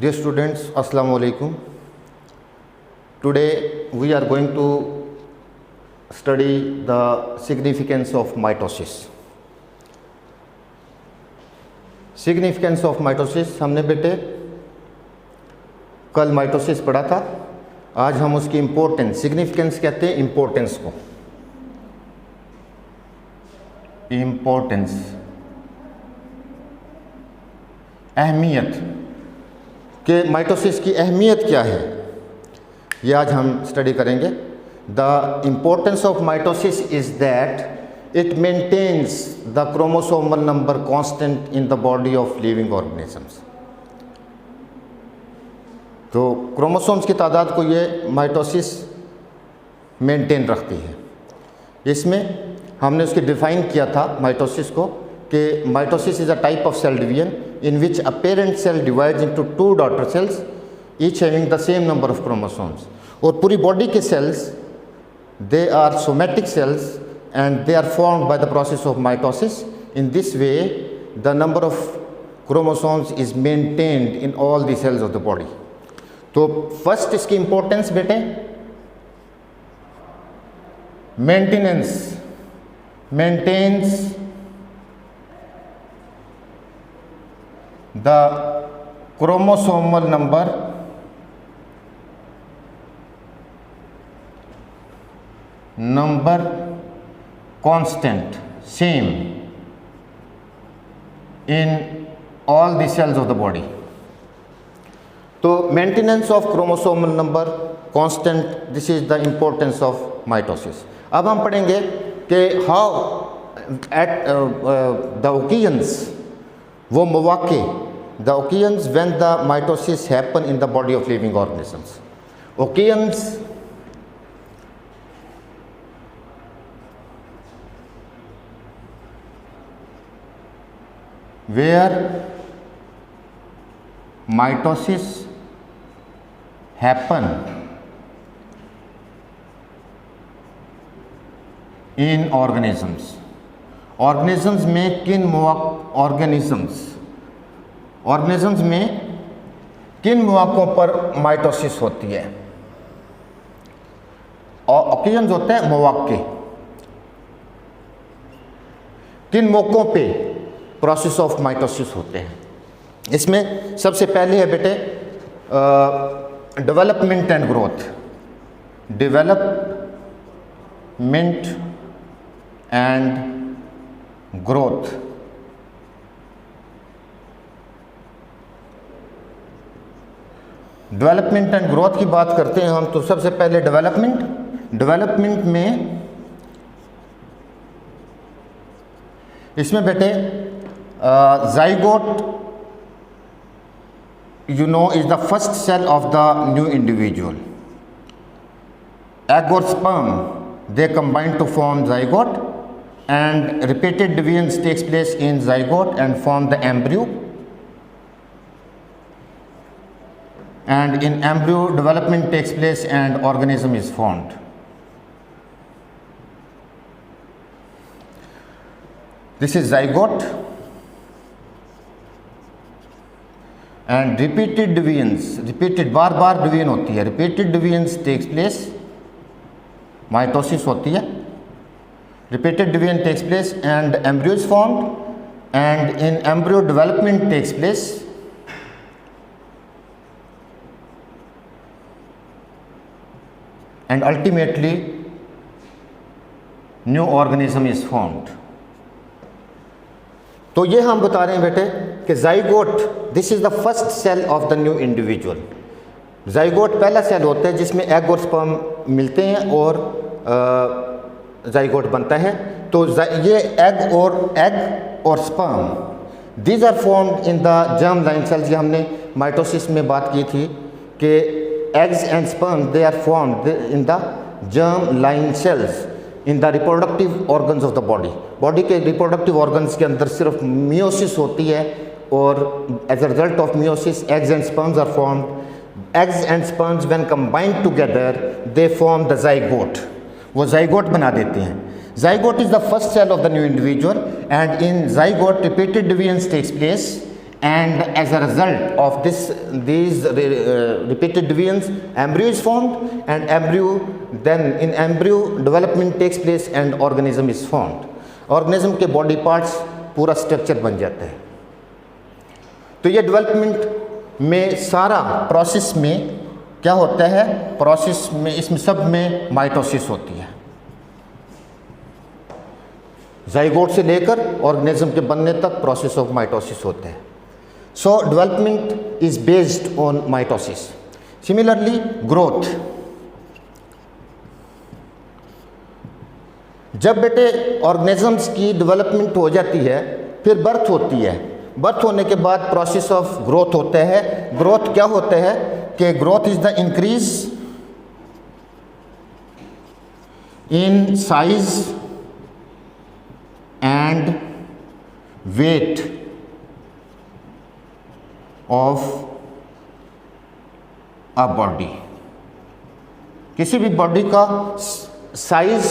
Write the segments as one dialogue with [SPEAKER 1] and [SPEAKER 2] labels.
[SPEAKER 1] Dear students, Assalamu alaikum. Today we are going to study the significance of mitosis. Significance of mitosis हमने बेटे कल mitosis पढ़ा था. आज हम उसकी इम्पोर्टेंस, सिग्निफिकेंस कहते हैं इम्पोर्टेंस को, इम्पोर्टेंस अहमियत कि माइटोसिस की अहमियत क्या है, ये आज हम स्टडी करेंगे. The importance of mitosis is that it maintains the chromosomal number constant in the body of living organisms. तो क्रोमोसोम्स की तादाद को ये माइटोसिस मेंटेन रखती है. इसमें हमने उसकी डिफ़ाइन किया था माइटोसिस को कि mitosis is a type of cell division in which a parent cell divides into two daughter cells each having the same number of chromosomes. और पूरी बॉडी के cells they are somatic cells and they are formed by the process of mitosis. In this way the number of chromosomes is maintained in all the cells of the body. तो first इसकी importance बेटे maintains the chromosomal number constant same in all the cells of the body. तो maintenance of chromosomal number constant, this is the importance of mitosis. अब हम पढ़ेंगे कि how at the occasions, वो मौके, the occasions when the mitosis happen in the body of living organisms. Occasions where mitosis happen in organisms. Organisms में किन organisms में किन मौकों पर माइटोसिस होती है. और ओकेजन्स होते हैं मौके, किन मौकों पे प्रोसेस ऑफ माइटोसिस होते हैं. इसमें सबसे पहले है बेटे development and growth. Development and growth. Development and growth की बात करते हैं हम, तो सबसे पहले डेवलपमेंट में इसमें बेटे zygote you know is the first cell of the new individual. Egg or sperm, they combine to form zygote, and repeated divisions takes place in zygote and form the embryo, and in embryo development takes place and organism is formed. This is zygote, and repeated divisions, bar bar division होती है, repeated divisions takes place, mitosis होती है, repeated division takes place and embryo is formed, and in embryo development takes place, and ultimately new organism is formed. तो ये हम बता रहे हैं बेटे कि zygote, this is the first cell of the new individual. Zygote पहला cell होता है जिसमें एग और स्पर्म मिलते हैं और जाइगोट बनता है. तो ये एग और sperm, these are formed in the germ line cells. ये हमने माइटोसिस में बात की थी कि eggs and sperm they are formed in the germ line cells in the reproductive organs of the body. Body के रिप्रोडक्टिव ऑर्गन्स के अंदर सिर्फ मियोसिस होती है, और as a result of meiosis eggs and sperms are formed. Eggs and sperms when combined together they form the zygote. वो zygote बना देते हैं. Zygote is the first cell of the new individual, and in zygote repeated divisions takes place and as a result of these repeated divisions, embryo is formed, and in embryo development takes place and organism is formed. organism के body parts पूरा structure बन जाता है। तो ये development में सारा process में क्या होता है, प्रोसेस में इसमें सब में माइटोसिस होती है, जाइगोट से लेकर ऑर्गेनिज्म के बनने तक प्रोसेस ऑफ माइटोसिस होता है। सो development is based on mitosis. Similarly growth, जब बेटे ऑर्गेनिजम्स की डेवलपमेंट हो जाती है फिर बर्थ होती है, बर्थ होने के बाद प्रोसेस ऑफ ग्रोथ होता है। ग्रोथ क्या होता है कि growth is the increase in size and weight of a body. किसी भी बॉडी का साइज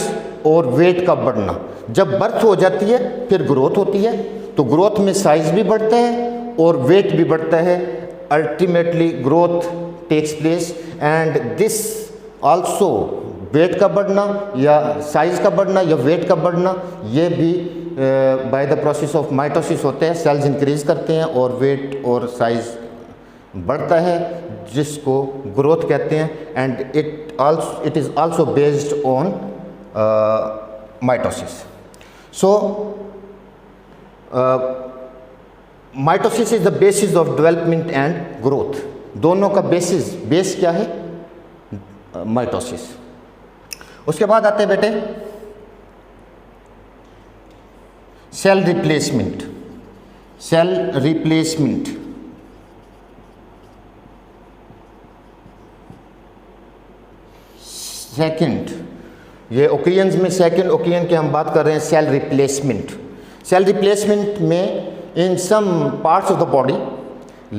[SPEAKER 1] और वेट का बढ़ना, जब बर्थ हो जाती है फिर ग्रोथ होती है, तो ग्रोथ में साइज भी बढ़ता है और वेट भी बढ़ता है। Ultimately growth takes place and this also, weight का बढ़ना या साइज का बढ़ना या वेट का बढ़ना, ये भी bye the process of mitosis होते हैं। सेल्स इंक्रीज करते हैं और वेट और साइज बढ़ता है, जिसको ग्रोथ कहते हैं। And it is also based on mitosis. So mitosis is the basis of development and growth. दोनों का बेस क्या है, माइटोसिस। उसके बाद आते हैं बेटे cell replacement. Cell replacement second, ये ओकेजन्स में सेकंड ओकेजन की हम बात कर रहे हैं, सेल रिप्लेसमेंट। सेल रिप्लेसमेंट में in some parts of the body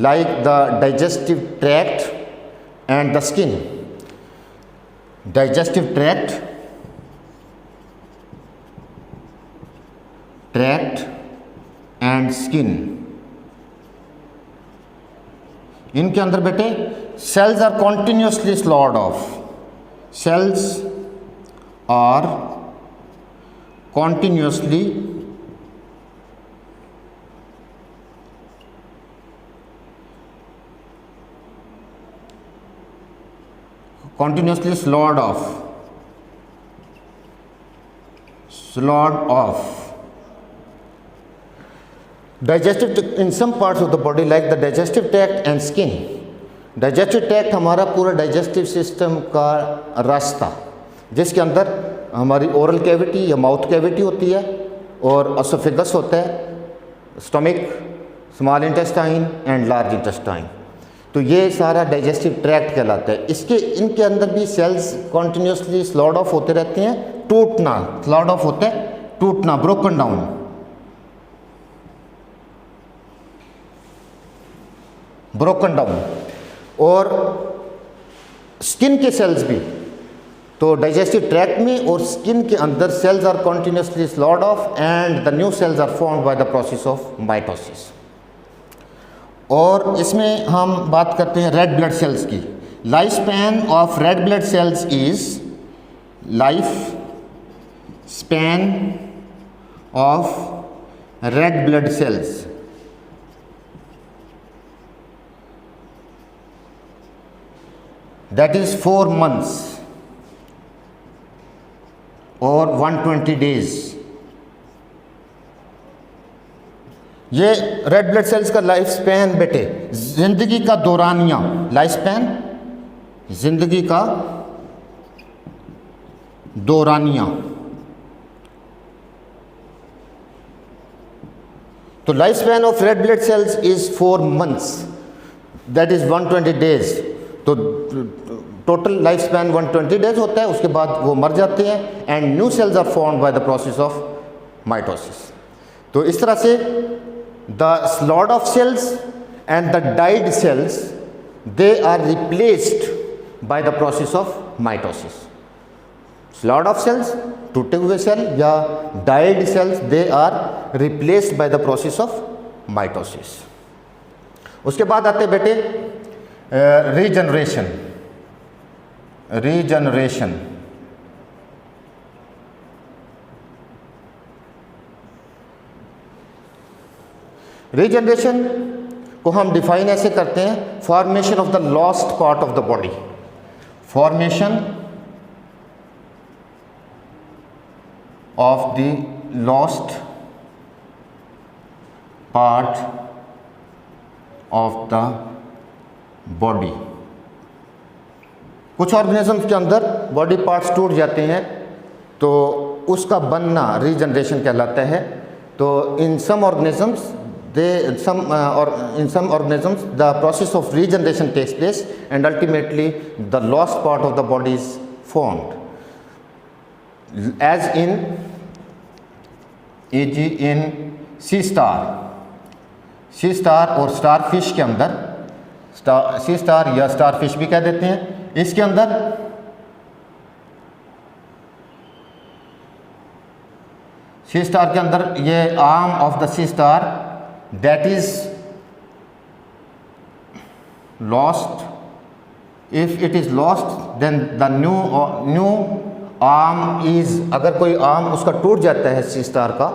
[SPEAKER 1] like the digestive tract and the skin, digestive tract and skin, इनके अंदर बेटे cells are continuously slaughtered off, cells are continuously slaughtered off. Digestive, in some parts of the body like the digestive tract and skin. Digestive tract हमारा पूरा digestive system का रास्ता, जिसके अंदर हमारी ओरल कैविटी या माउथ कैविटी होती है और एसोफेगस होता है, stomach, small intestine and large intestine. तो ये सारा डाइजेस्टिव ट्रैक्ट कहलाता है। इनके अंदर भी सेल्स कॉन्टिन्यूसली स्लॉट ऑफ होते रहते हैं। टूटना, स्लॉट ऑफ होता है टूटना, ब्रोकन डाउन। Broken down. और स्किन के सेल्स भी, तो डाइजेस्टिव ट्रैक्ट में और स्किन के अंदर cells are continuously slot off and the new cells are formed by the process of mitosis. और इसमें हम बात करते हैं रेड ब्लड सेल्स की। Life span of red blood cells is, life span of red blood cells that is 4 months और 120 days। ये red blood sales का लाइफ स्पैन बेटे, जिंदगी का दौरानिया, लाइफ स्पैन जिंदगी का दौरानिया। तो life span of red blood cells is 4 months, that is 120 days। तो टोटल लाइफ स्पैन 120 days होता है, उसके बाद वो मर जाते हैं and new cells are formed by the process of mitosis. तो इस तरह से the slaughter of cells and the died cells, they are replaced by the process of mitosis. Slaughter of cells, टूटे हुए सेल या died cells, they are replaced by the process of mitosis. उसके बाद आते बेटे रीजनरेशन। रीजनरेशन को हम define ऐसे करते हैं, formation of the lost part of the body. Formation of the lost part of the body. कुछ ऑर्गेनिज्म के अंदर बॉडी पार्ट्स टूट जाते हैं तो उसका बनना रीजनरेशन कहलाता है। तो in some organisms in some organisms the process of regeneration takes place and ultimately the lost part of the body is formed, as in sea star और starfish के अंदर, sea star या starfish भी कह देते हैं, इसके अंदर sea star के अंदर ये arm of the sea star that is lost. If it is lost then the new arm is, अगर कोई arm उसका टूट जाता है sea star का,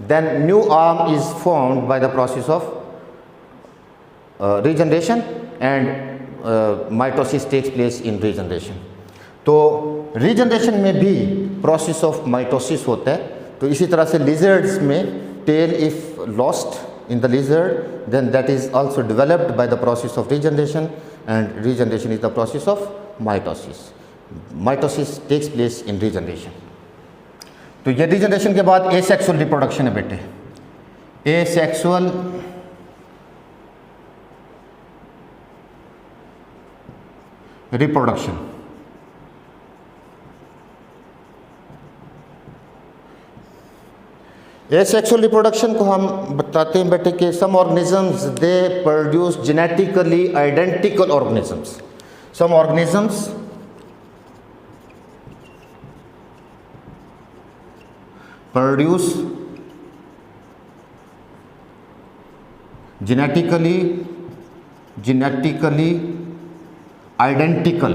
[SPEAKER 1] then new arm is formed by the process of regeneration and mitosis takes place in regeneration. तो regeneration में भी process of mitosis होता है। तो इसी तरह से lizards में tail if lost in the lizard then that is also developed by the process of regeneration, and regeneration is the process of mitosis. Mitosis takes place in regeneration. तो ये regeneration के बाद asexual reproduction है बेटे। asexual reproduction। Asexual reproduction को हम बताते हैं बेटे कि some organisms they produce genetically identical organisms. Some organisms produce genetically identical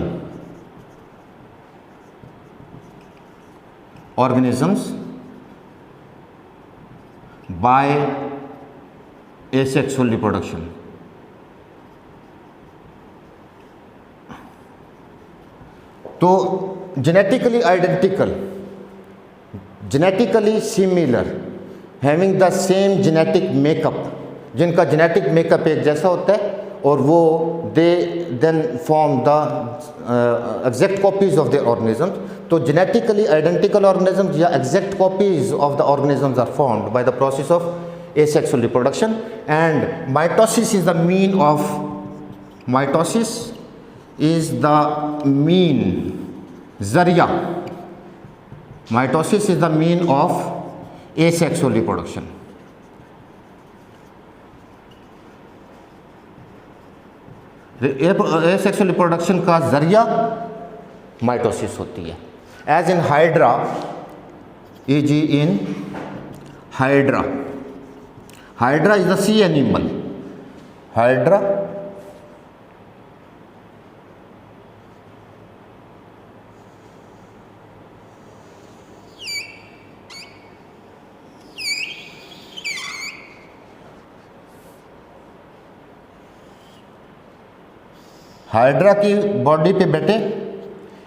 [SPEAKER 1] organisms by asexual reproduction. तो genetically identical, genetically similar, having the same genetic makeup, जिनका genetic makeup एक जैसा होता है और वो they then form the exact copies of their organisms. तो genetically identical organisms या exact copies of the organisms are formed by the process of asexual reproduction, and mitosis is the mean of zarya. Mitosis is the mean of asexual reproduction. asexual reproduction का जरिया mitosis होती है। As in hydra, e.g. in hydra, hydra is the sea animal. Hydra hydra की body पे बेटे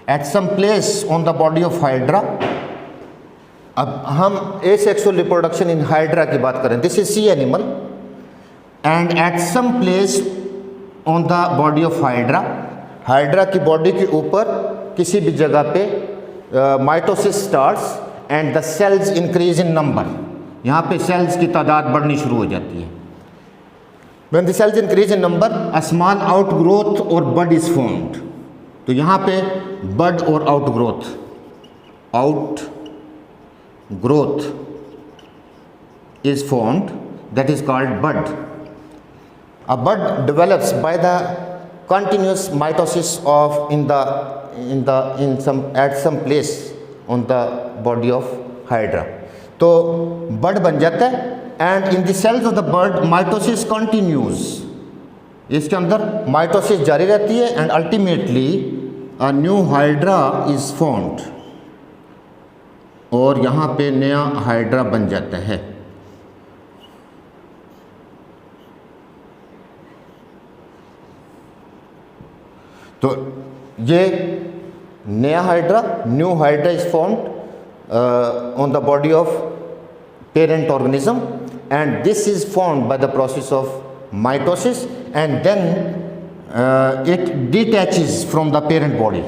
[SPEAKER 1] at some place on the body of hydra, अब हम asexual reproduction in hydra की बात करें, this is sea animal, and at some place on the body of hydra, hydra की body के ऊपर किसी भी जगह पे mitosis starts and the cells increase in number. यहाँ पे सेल्स की तादाद बढ़नी शुरू हो जाती है। When the cells increase in number, a small outgrowth or bud is formed. तो यहाँ पे bud और outgrowth is formed, that is called bud. A bud develops by the continuous mitosis of at some place on the body of hydra. तो bud बन जाता है, and in the cells of the bud mitosis continues इसके अंदर mitosis जारी रहती है and ultimately a new hydra is formed, और यहाँ पे नया हाइड्रा बन जाता है। तो ये नया hydra, new hydra is formed on the body of parent organism and this is formed by the process of mitosis and then it detaches from the parent body।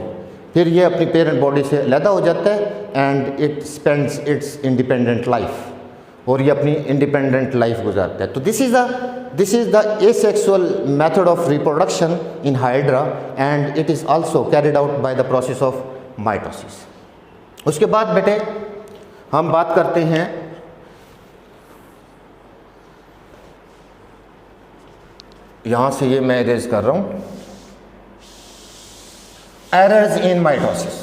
[SPEAKER 1] फिर ये अपनी पेरेंट बॉडी से अलग हो जाता है and it spends it's independent life, और ये अपनी इंडिपेंडेंट लाइफ गुजारता है। तो this is the asexual method of reproduction in hydra and it is also carried out by the process of mitosis. उसके बाद बेटे हम बात करते हैं यहाँ से, ये मैं इरेज कर रहा हूँ, errors in mitosis.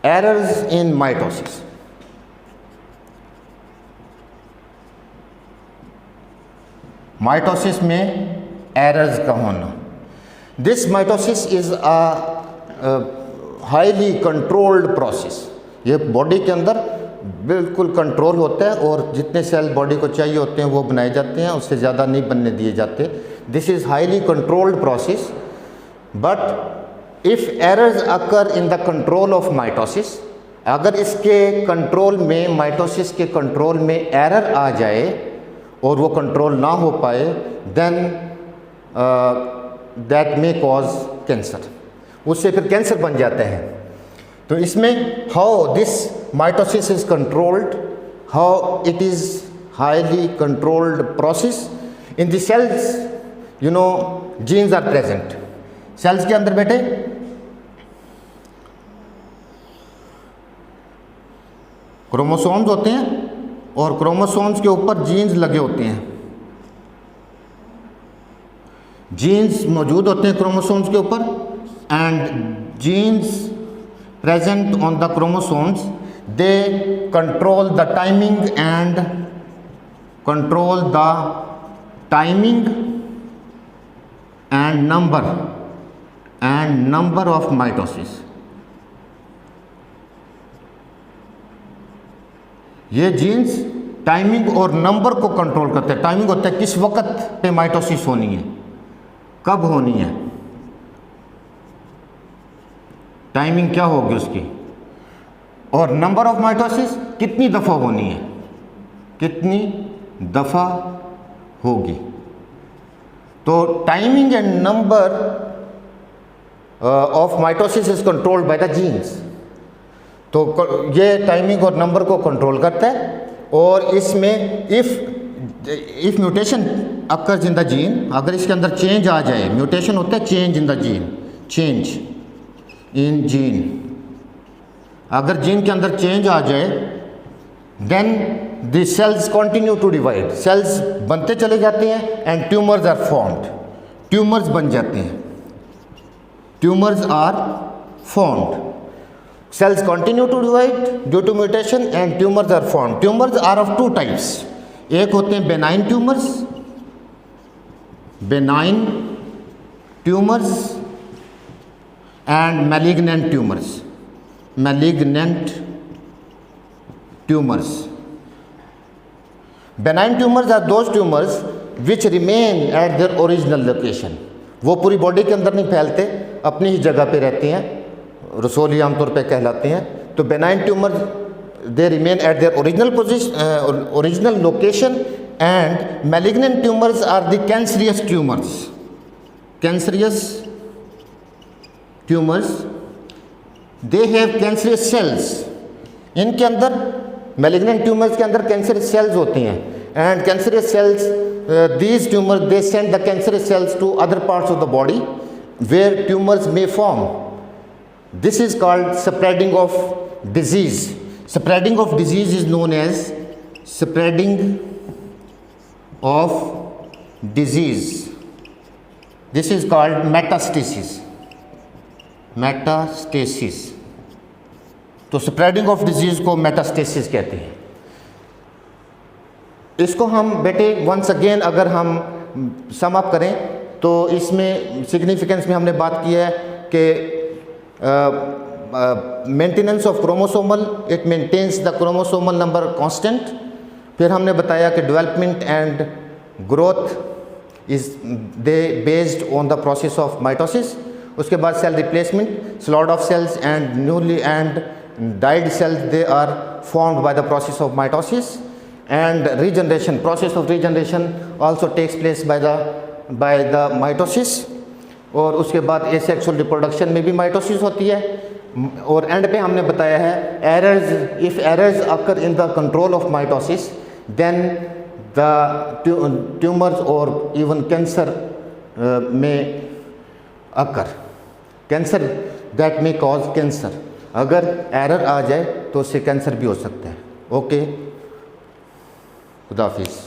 [SPEAKER 1] Errors in mitosis. Mitosis में एरर्स का होना। This mitosis is a highly controlled process. ये बॉडी के अंदर बिल्कुल कंट्रोल होता है और जितने सेल बॉडी को चाहिए होते हैं वो बनाए जाते हैं, उससे ज़्यादा नहीं बनने दिए जाते। This is highly controlled process, but if errors occur in the control of mitosis, अगर इसके कंट्रोल में, माइटोसिस के कंट्रोल में एरर आ जाए और वो कंट्रोल ना हो पाए, then that may cause cancer, उससे फिर कैंसर बन जाता है। तो इसमें how this mitosis is controlled, how it is highly controlled process in the cells, you know genes are present. Cells के अंदर बेटे क्रोमोसोम्स होते हैं और क्रोमोसोम्स के ऊपर जीन्स लगे होते हैं। जीन्स मौजूद होते हैं क्रोमोसोम्स के ऊपर and genes present on the chromosomes, they control the timing and number of mitosis। ये जीन्स टाइमिंग और नंबर को कंट्रोल करते हैं। टाइमिंग होता है किस वक्त पे माइटोसिस होनी है, कब होनी है, टाइमिंग क्या होगी उसकी, और नंबर ऑफ माइटोसिस कितनी दफ़ा होनी है, कितनी दफ़ा होगी। तो timing and number of mitosis is controlled by the genes. तो ये टाइमिंग और नंबर को कंट्रोल करता है, और इसमें if mutation occurs in the gene, अगर इसके अंदर चेंज आ जाए, म्यूटेशन होता है change in the gene, change in gene, अगर जीन के अंदर चेंज आ जाए, then the cells continue to divide, cells बनते चले जाते हैं and tumours are formed, tumours बन जाते हैं, tumours are formed. Cells continue to divide due to mutation and tumours are formed. Tumours are of two types, एक होते हैं benign tumours, benign tumours and malignant tumors, malignant tumors। benign tumors are those tumors which remain at their original location। वो पूरी body के अंदर नहीं फैलते, अपनी ही जगह पे रहते हैं, रसोली आमतौर पे कहलाते हैं। तो benign tumors they remain at their original position, original location, and malignant tumors are the cancerous tumors, cancerous tumours, they have cancerous cells. इनके अंदर, मैलिग्नेंट ट्यूमर्स के अंदर कैंसरस सेल्स होती हैं, and cancerous cells, these tumours they send the cancerous cells to other parts of the body where tumours may form. This is called spreading of disease. Spreading of disease is known as spreading of disease. This is called metastasis, metastasis. तो spreading of disease को metastasis कहते हैं। इसको हम बेटे once again अगर हम sum up करें तो इसमें सिग्निफिकेंस में हमने बात की है कि maintenance of chromosomal, it maintains the chromosomal number constant. फिर हमने बताया कि development and growth is they based on the process of mitosis. उसके बाद cell replacement, slot of cells and newly and died cells they are formed by the process of mitosis. And regeneration, process of regeneration also takes place by the mitosis. और उसके बाद asexual reproduction में भी mitosis होती है। और and पे हमने बताया है errors, if errors occur in the control of mitosis then the tumours और इवन कैंसर में occur, cancer that may cause cancer. अगर एरर आ जाए तो उससे कैंसर भी हो सकता है। ओके, खुदा हाफिज़।